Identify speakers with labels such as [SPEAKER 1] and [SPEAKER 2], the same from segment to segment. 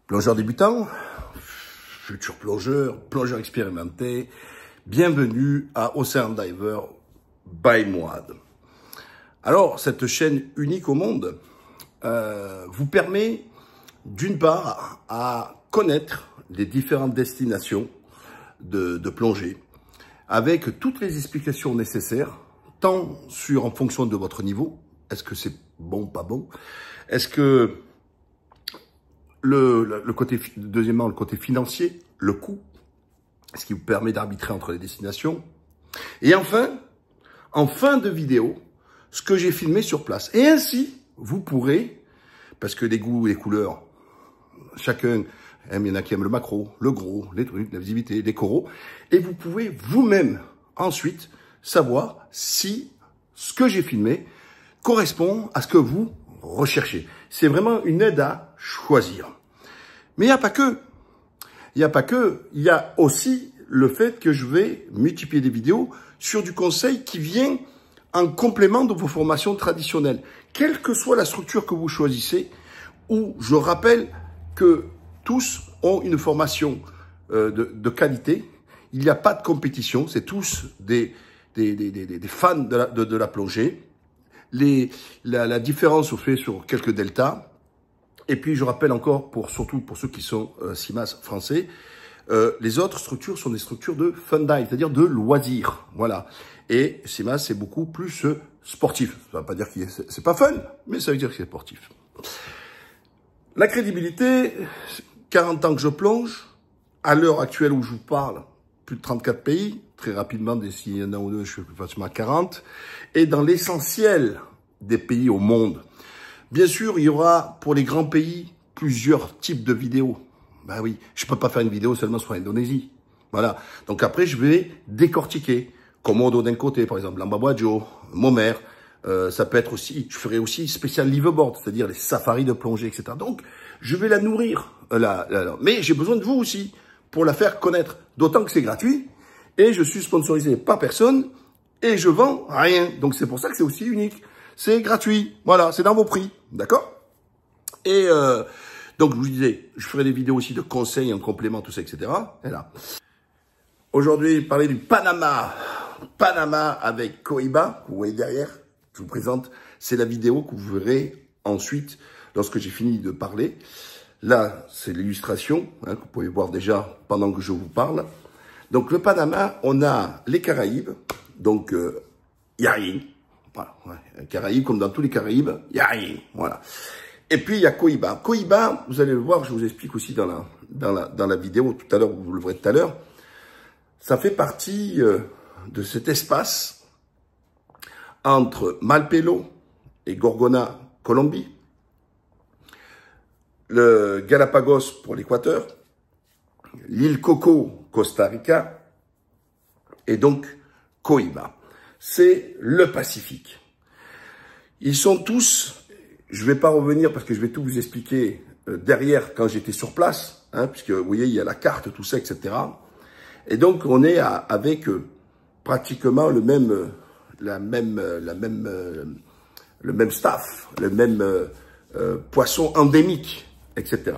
[SPEAKER 1] Plongeur débutant, futur plongeur, plongeur expérimenté, bienvenue à Ocean Diver by Moad. Alors, cette chaîne unique au monde vous permet d'une part à connaître les différentes destinations de plongée avec toutes les explications nécessaires, tant en fonction de votre niveau, est-ce que c'est bon, pas bon, est-ce que deuxièmement, le côté financier, le coût, ce qui vous permet d'arbitrer entre les destinations. Et enfin, en fin de vidéo, ce que j'ai filmé sur place. Et ainsi, vous pourrez, parce que les goûts et les couleurs, chacun aime, il y en a qui aiment le macro, le gros, les trucs, la visibilité, les coraux, et vous pouvez vous-même ensuite savoir si ce que j'ai filmé correspond à ce que vous recherchez. C'est vraiment une aide à choisir. Mais il n'y a pas que. Il y a aussi le fait que je vais multiplier des vidéos sur du conseil qui vient en complément de vos formations traditionnelles. Quelle que soit la structure que vous choisissez, où je rappelle que tous ont une formation de qualité. Il n'y a pas de compétition, c'est tous des fans de la plongée. La différence se fait sur quelques deltas. Et puis, je rappelle encore, surtout pour ceux qui sont CIMAS français, les autres structures sont des structures de fun dive, c'est-à-dire de loisirs. Voilà. Et CIMAS, c'est beaucoup plus sportif. Ça ne veut pas dire que c'est pas fun, mais ça veut dire que c'est sportif. La crédibilité, 40 ans que je plonge, à l'heure actuelle où je vous parle, plus de 34 pays, très rapidement, d'ici un an ou deux, je suis facilement à 40, et dans l'essentiel des pays au monde. Bien sûr, il y aura, pour les grands pays, plusieurs types de vidéos. Ben oui, je peux pas faire une vidéo seulement sur l'Indonésie. Voilà. Donc après, je vais décortiquer. Komodo d'un côté, par exemple, Lambabuajo, Momer. Ça peut être aussi, je ferai aussi spécial liveaboard, c'est-à-dire les safaris de plongée, etc. Donc, je vais la nourrir. Mais j'ai besoin de vous aussi pour la faire connaître. D'autant que c'est gratuit et je suis sponsorisé par personne et je vends rien. Donc, c'est pour ça que c'est aussi unique. C'est gratuit. Voilà, c'est dans vos prix. D'accord? Et donc, je vous disais, je ferai des vidéos aussi de conseils en complément, tout ça, etc. Et là. Aujourd'hui, parler du Panama. Panama avec Coiba, vous voyez derrière. Je vous présente, c'est la vidéo que vous verrez ensuite lorsque j'ai fini de parler. Là, c'est l'illustration que vous pouvez voir déjà pendant que je vous parle. Donc, le Panama, on a les Caraïbes. Donc, il n'y a rien. Voilà, ouais. Caraïbes, comme dans tous les Caraïbes, il n'y a rien. Voilà. Et puis, il y a Coiba. Coiba, vous allez le voir, je vous explique aussi dans la vidéo tout à l'heure, vous le verrez tout à l'heure. Ça fait partie de cet espace entre Malpelo et Gorgona, Colombie, le Galapagos pour l'Équateur, l'île Coco, Costa Rica, et donc Coiba. C'est le Pacifique. Ils sont tous, je ne vais pas revenir parce que je vais tout vous expliquer derrière quand j'étais sur place, puisque vous voyez, il y a la carte, tout ça, etc. Et donc, on est avec pratiquement le même staff, le même poisson endémique, etc.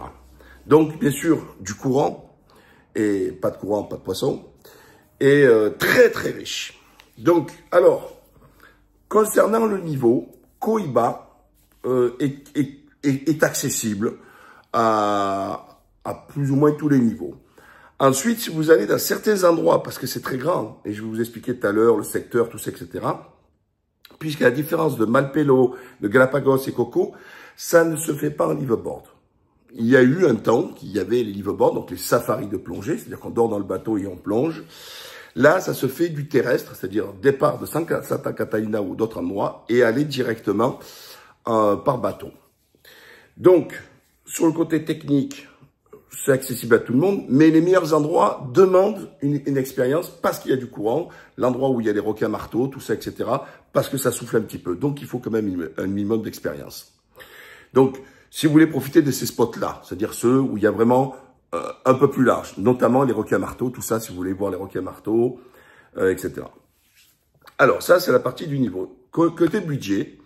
[SPEAKER 1] Donc, bien sûr, du courant, et pas de courant, pas de poisson, et très, très riche. Donc, alors, concernant le niveau, Coiba est accessible à plus ou moins tous les niveaux. Ensuite, si vous allez dans certains endroits, parce que c'est très grand, et je vais vous expliquer tout à l'heure le secteur, tout ça, etc., puisqu'à la différence de Malpelo, de Galapagos et Coco, ça ne se fait pas en liveaboard. Il y a eu un temps qu'il y avait les liveaboards, donc les safaris de plongée, c'est-à-dire qu'on dort dans le bateau et on plonge. Là, ça se fait du terrestre, c'est-à-dire départ de Santa Catalina ou d'autres endroits, et aller directement par bateau. Donc, sur le côté technique, c'est accessible à tout le monde, mais les meilleurs endroits demandent une expérience parce qu'il y a du courant, l'endroit où il y a les requins marteaux, tout ça, etc., parce que ça souffle un petit peu. Donc, il faut quand même un minimum d'expérience. Donc, si vous voulez profiter de ces spots-là, c'est-à-dire ceux où il y a vraiment un peu plus large, notamment les requins marteaux, tout ça, si vous voulez voir les requins marteaux, etc. Alors, ça, c'est la partie du niveau. Côté budget,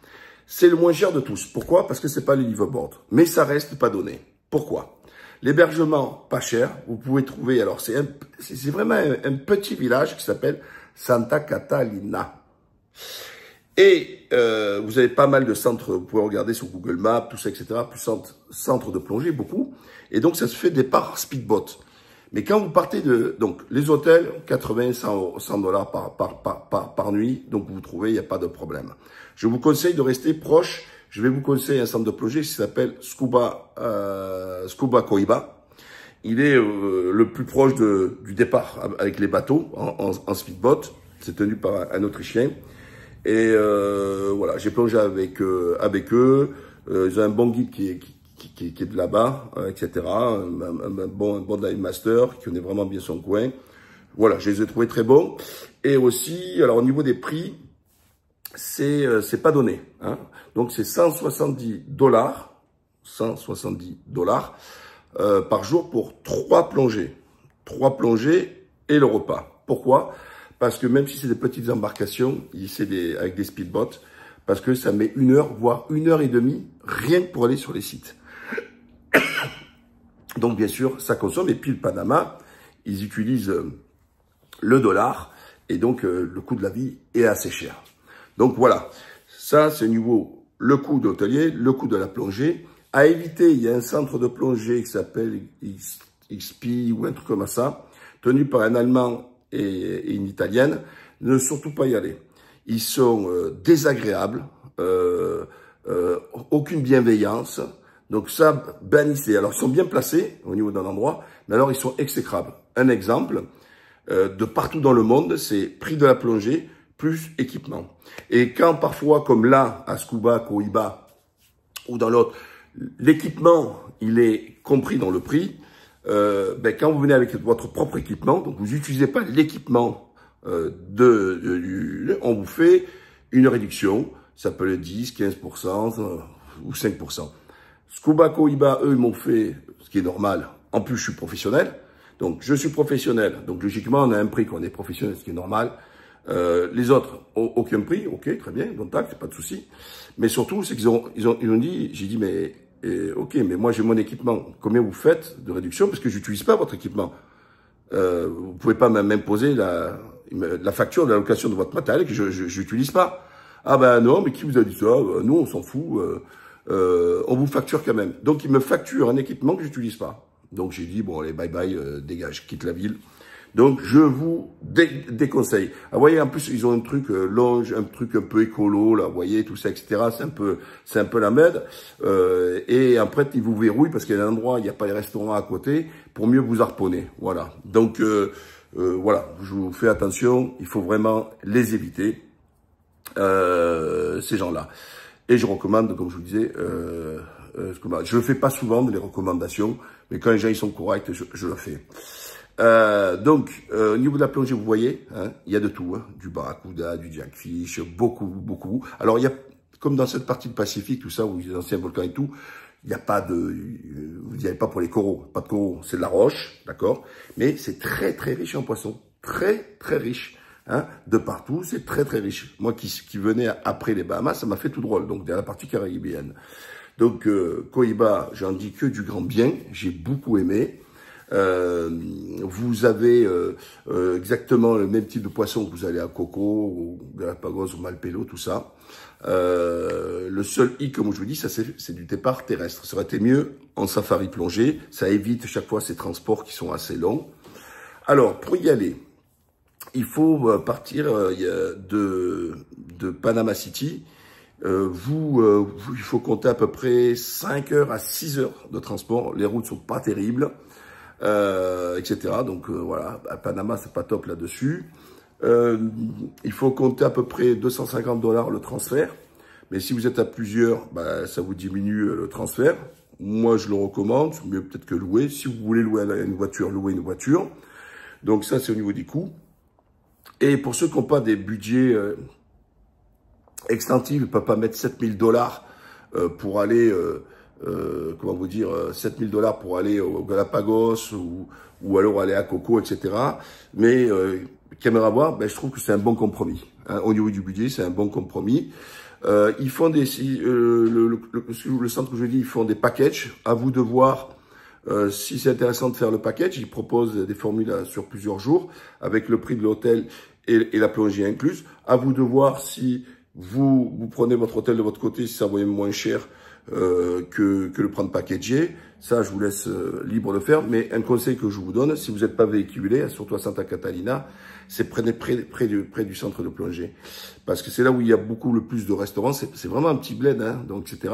[SPEAKER 1] c'est le moins cher de tous. Pourquoi? Parce que c'est pas les liveaboards. Mais ça reste pas donné. Pourquoi? L'hébergement, pas cher. Vous pouvez trouver, alors c'est vraiment un petit village qui s'appelle Santa Catalina. Et vous avez pas mal de centres, vous pouvez regarder sur Google Maps, tout ça, etc. Plus centres de plongée, beaucoup. Et donc, ça se fait départ speedboat. Mais quand vous partez donc, les hôtels, 80, 100 dollars par nuit. Donc, vous trouvez, il n'y a pas de problème. Je vous conseille de rester proche. Je vais vous conseiller un centre de plongée qui s'appelle Scuba Coiba. Il est le plus proche du départ avec les bateaux en speedboat. C'est tenu par un Autrichien. Et voilà, j'ai plongé avec eux. Ils ont un bon guide qui est de là-bas, etc. Un bon dive master qui connaît vraiment bien son coin. Voilà, je les ai trouvés très bons. Et aussi, alors au niveau des prix, c'est pas donné. Hein. Donc c'est 170 dollars par jour pour 3 plongées. 3 plongées et le repas. Pourquoi? Parce que même si c'est des petites embarcations, avec des speedboats, parce que ça met 1 heure, voire 1 heure et demie, rien que pour aller sur les sites. Donc bien sûr, ça consomme. Et puis le Panama, ils utilisent le dollar, et donc le coût de la vie est assez cher. Donc voilà, ça c'est au niveau le coût de l'hôtelier, le coût de la plongée. À éviter, il y a un centre de plongée qui s'appelle XP ou un truc comme ça, tenu par un Allemand et une Italienne. Ne surtout pas y aller. Ils sont désagréables, aucune bienveillance. Donc ça, bannissez. Alors ils sont bien placés au niveau d'un endroit, mais alors ils sont exécrables. Un exemple, de partout dans le monde, c'est prix de la plongée plus équipement. Et quand parfois, comme là, à Scuba Coiba ou dans l'autre, l'équipement, il est compris dans le prix, quand vous venez avec votre propre équipement, donc vous n'utilisez pas l'équipement on vous fait une réduction, ça peut être 10, 15% ou 5%. Scuba Coiba, eux, ils m'ont fait, ce qui est normal, en plus je suis professionnel, donc je suis professionnel, donc logiquement on a un prix quand on est professionnel, ce qui est normal. Les autres ont aucun prix, ok, très bien, bon tac, pas de souci. Mais surtout, c'est qu'ils ont dit, j'ai dit, mais ok, mais moi j'ai mon équipement, combien vous faites de réduction? Parce que j'utilise pas votre équipement. Vous pouvez pas m'imposer la facture de la location de votre matériel que je n'utilise pas. Ah ben non, mais qui vous a dit ça? Nous, on s'en fout, on vous facture quand même. Donc, ils me facturent un équipement que j'utilise pas. Donc, j'ai dit, bon, allez, bye bye, dégage, quitte la ville. Donc, je vous déconseille. Ah, vous voyez, en plus, ils ont un truc longe, un truc un peu écolo, là, vous voyez, tout ça, etc. C'est un peu la mode. Et après, ils vous verrouillent parce qu'il y a un endroit, il n'y a pas les restaurants à côté, pour mieux vous harponner. Voilà. Donc, voilà, je vous fais attention, il faut vraiment les éviter, ces gens-là. Et je recommande, comme je vous disais, je le fais pas souvent, les recommandations, mais quand les gens ils sont corrects, je le fais. Donc, au niveau de la plongée, vous voyez, hein, il y a de tout, hein, du barracuda, du jackfish, beaucoup. Alors, il y a, comme dans cette partie du Pacifique, tout ça, où il y a des anciens volcans et tout, il n'y a pas vous n'y allez pas pour les coraux, pas de coraux, c'est de la roche, d'accord? Mais c'est très riche en poissons, très riche, hein, de partout, c'est très riche. Moi qui venais après les Bahamas, ça m'a fait tout drôle, donc dans la partie caribéenne. Donc, Coiba, j'en dis que du grand bien, j'ai beaucoup aimé. Vous avez exactement le même type de poisson que vous allez à Coco, ou Galapagos, ou Malpelo, tout ça. Le seul hic, comme je vous dis, ça c'est du départ terrestre. Ça aurait été mieux en safari plongée. Ça évite chaque fois ces transports qui sont assez longs. Alors, pour y aller, il faut partir de Panama City. Il faut compter à peu près 5 heures à 6 heures de transport. Les routes sont pas terribles. Etc. Donc voilà, à Panama, c'est pas top là-dessus. Il faut compter à peu près 250 $ le transfert. Mais si vous êtes à plusieurs, bah, ça vous diminue le transfert. Moi, je le recommande. C'est mieux peut-être que louer. Si vous voulez louer une voiture, louez une voiture. Donc ça, c'est au niveau des coûts. Et pour ceux qui n'ont pas des budgets extensifs, ils ne peuvent pas mettre 7000 $ pour aller... comment vous dire, 7000 $ pour aller au Galapagos ou alors aller à Coco, etc. Mais caméra voir, je trouve que c'est un bon compromis. Hein, au niveau du budget, c'est un bon compromis. Ils font le centre que je dis, ils font des packages. À vous de voir Si c'est intéressant de faire le package, ils proposent des formules sur plusieurs jours avec le prix de l'hôtel et la plongée incluse. À vous de voir si vous prenez votre hôtel de votre côté, si ça vaut moins cher que le prendre packagé. Ça, je vous laisse libre de faire. Mais un conseil que je vous donne, si vous n'êtes pas véhiculé, surtout à Santa Catalina, c'est près du centre de plongée. Parce que c'est là où il y a le plus de restaurants. C'est vraiment un petit bled, hein, donc, etc.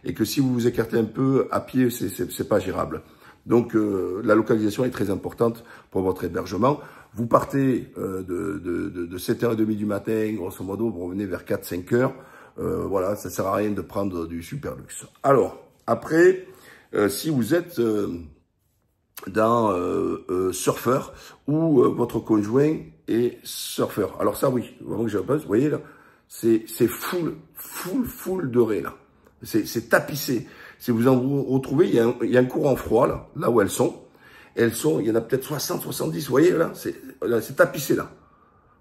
[SPEAKER 1] Et que si vous vous écartez un peu à pied, c'est pas gérable. Donc, la localisation est très importante pour votre hébergement. Vous partez de 7h30 du matin, grosso modo, vous revenez vers 4-5h. Voilà, ça sert à rien de prendre du super luxe. Alors, après, si vous êtes surfeur ou votre conjoint est surfeur. Alors ça, oui, vraiment que je passe, vous voyez là, c'est full doré là. C'est tapissé. Si vous en retrouvez, il y a un courant froid là où elles sont. Il y en a peut-être 60, 70, vous voyez là, c'est tapissé là.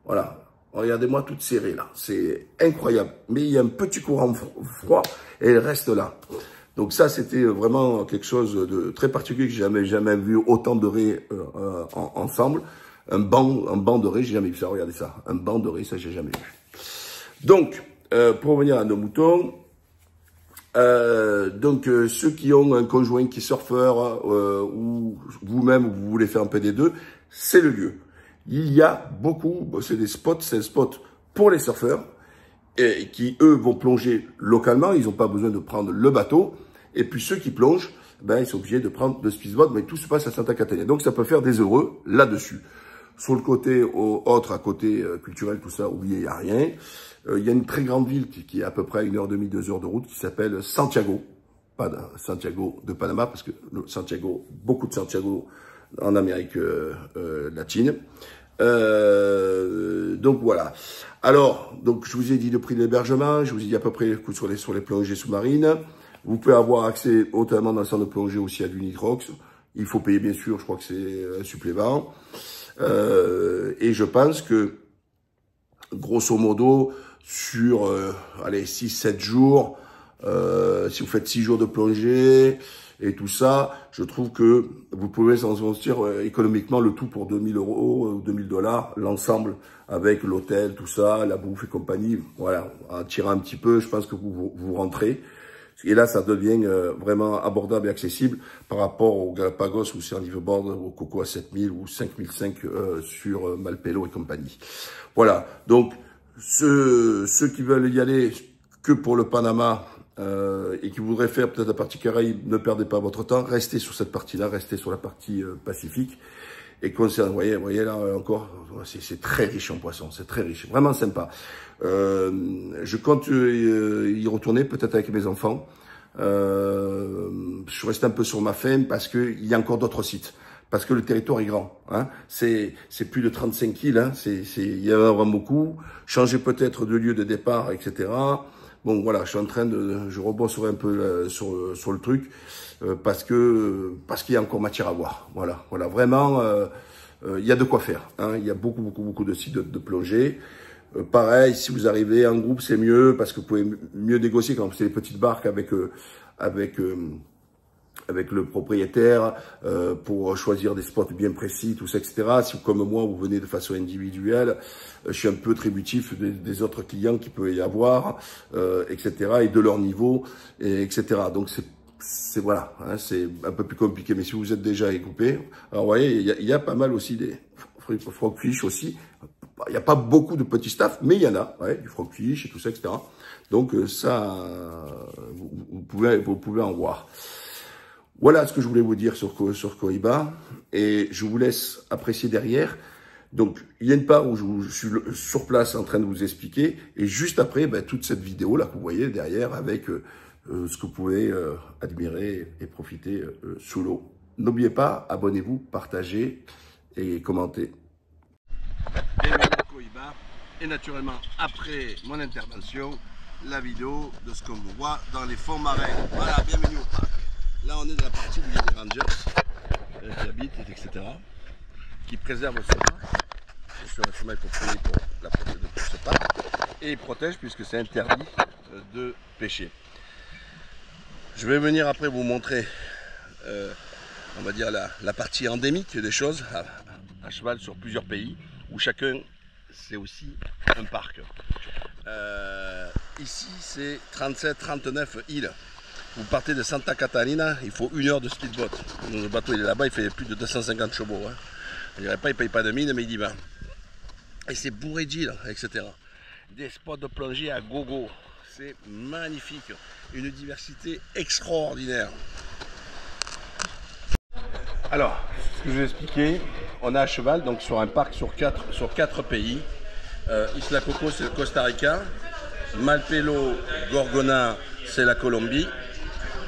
[SPEAKER 1] Voilà. Regardez-moi toutes serrées là. C'est incroyable. Mais il y a un petit courant froid et elle reste là. Donc ça, c'était vraiment quelque chose de très particulier que j'ai jamais vu autant de raies ensemble. Un banc de raies, j'ai jamais vu ça. Regardez ça. Un banc de raies, ça, j'ai jamais vu. Donc, pour revenir à nos moutons, ceux qui ont un conjoint qui est surfeur ou vous-même vous voulez faire un peu des deux, c'est le lieu. Il y a beaucoup, c'est un spot pour les surfeurs et qui eux vont plonger localement, ils n'ont pas besoin de prendre le bateau. Et puis ceux qui plongent, ben ils sont obligés de prendre le speedboat, mais tout se passe à Santa Catalina. Donc ça peut faire des heureux là-dessus. Sur le côté autre, à côté culturel, tout ça, oubliez, il n'y a rien. Il y a une très grande ville qui est à peu près à 1h30, 2 heures de route, qui s'appelle Santiago. Pas Santiago de Panama, parce que Santiago, beaucoup de Santiago en Amérique latine. Donc voilà. Alors, donc je vous ai dit le prix de l'hébergement, je vous ai dit à peu près le coût sur les plongées sous-marines. Vous pouvez avoir accès notamment dans le centre de plongée aussi à du nitrox. Il faut payer bien sûr, je crois que c'est un supplément. Et je pense que grosso modo sur allez 6-7 jours, si vous faites 6 jours de plongée et tout ça, je trouve que vous pouvez s'en sortir économiquement le tout pour 2000 € ou $2000, l'ensemble avec l'hôtel, tout ça, la bouffe et compagnie. Voilà, en tirant un petit peu, je pense que vous rentrez. Et là, ça devient vraiment abordable et accessible par rapport au Galapagos où c'est en liveaboard, au Coco à 7000 ou 5005 sur Malpelo et compagnie. Voilà, donc ceux qui veulent y aller que pour le Panama et qui voudraient faire peut-être la partie Caraïbes, ne perdez pas votre temps, restez sur cette partie-là, restez sur la partie Pacifique. Et concernant, vous voyez là encore, c'est très riche en poissons, c'est très riche, vraiment sympa. Je compte y retourner peut-être avec mes enfants. Je reste un peu sur ma faim parce que il y a encore d'autres sites, parce que le territoire est grand. Hein. C'est plus de 35 îles, hein. Il y en a vraiment beaucoup. Changer peut-être de lieu de départ, etc. Bon voilà, je rebosserai un peu sur le truc parce qu'il y a encore matière à voir. Voilà, vraiment, il y a de quoi faire. Hein. Il y a beaucoup de sites de plongée. Pareil, si vous arrivez en groupe, c'est mieux parce que vous pouvez mieux négocier quand c'est des petites barques avec le propriétaire pour choisir des spots bien précis, tout ça, etc. Si comme moi, vous venez de façon individuelle, je suis un peu tributif des autres clients qu'il peut y avoir, etc. et de leur niveau, etc. Donc voilà, hein, c'est un peu plus compliqué. Mais si vous êtes déjà équipé, alors vous voyez, il y a pas mal aussi des frogfish aussi. Il n'y a pas beaucoup de petits staffs, mais il y en a, ouais, du frogfish et tout ça, etc. Donc ça, vous pouvez en voir. Voilà ce que je voulais vous dire sur Cohiba, et je vous laisse apprécier derrière. Donc, il y a une part où je suis sur place en train de vous expliquer, et juste après, toute cette vidéo là que vous voyez derrière avec ce que vous pouvez admirer et profiter sous l'eau. N'oubliez pas, abonnez-vous, partagez et commentez. Bienvenue à Cohiba, et naturellement, après mon intervention, la vidéo de ce qu'on voit dans les fonds marins. Voilà, bienvenue au parc. Là, on est dans la partie où il y a des rangers qui habitent, etc., qui préservent ce parc. Bien sûr, il faut payer pour la protection de ce parc. Et ils protègent puisque c'est interdit de pêcher. Je vais venir après vous montrer on va dire, la partie endémique des choses, à cheval sur plusieurs pays, où chacun, c'est aussi un parc. Ici, c'est 37-39 îles. Vous partez de Santa Catalina, il faut 1 heure de speedboat. Le bateau il est là-bas, il fait plus de 250 chevaux. Hein. Je dirais pas, il ne paye pas de mine, mais il y va. Et c'est bourré d'îles, etc. Des spots de plongée à gogo. C'est magnifique. Une diversité extraordinaire. Alors, ce que je vais expliquer, on est à cheval donc sur un parc sur 4 pays. Isla Coco, c'est le Costa Rica. Malpelo, Gorgona, c'est la Colombie.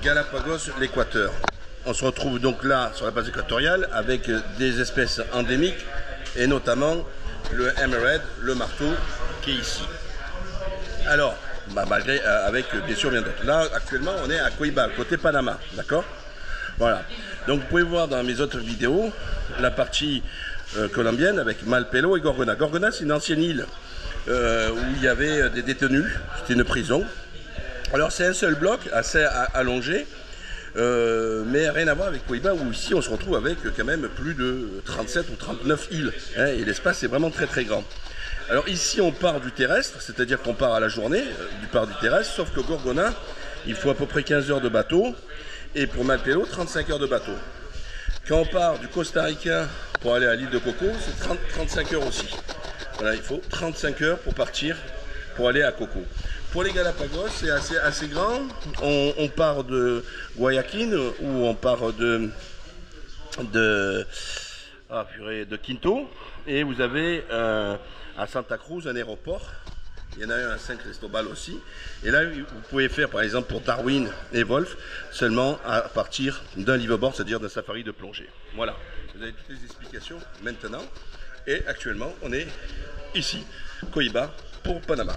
[SPEAKER 1] Galapagos, l'Équateur. On se retrouve donc là sur la base équatoriale avec des espèces endémiques et notamment le hammerhead, le marteau qui est ici. Alors, malgré, avec bien sûr bien d'autres. Là actuellement on est à Coiba, côté Panama, d'accord? Voilà. Donc vous pouvez voir dans mes autres vidéos la partie colombienne avec Malpelo et Gorgona. Gorgona c'est une ancienne île où il y avait des détenus, c'était une prison. Alors c'est un seul bloc assez allongé, mais rien à voir avec Coiba où ici on se retrouve avec quand même plus de 37 ou 39 îles, hein, et l'espace est vraiment très très grand. Alors ici on part du terrestre, c'est-à-dire qu'on part à la journée, du terrestre, sauf que Gorgona, il faut à peu près 15 heures de bateau, et pour Malpelo 35 heures de bateau. Quand on part du Costa Rica pour aller à l'île de Coco, c'est 35 heures aussi. Voilà, il faut 35 heures pour partir, pour aller à Coco. Pour les Galapagos, c'est assez grand. On part de Guayaquil ou on part de Quinto. Et vous avez à Santa Cruz un aéroport. Il y en a un à San Cristobal aussi. Et là, vous pouvez faire par exemple pour Darwin et Wolf seulement à partir d'un liveaboard, c'est-à-dire d'un safari de plongée. Voilà, vous avez toutes les explications maintenant. Et actuellement, on est ici, Coiba, pour Panama.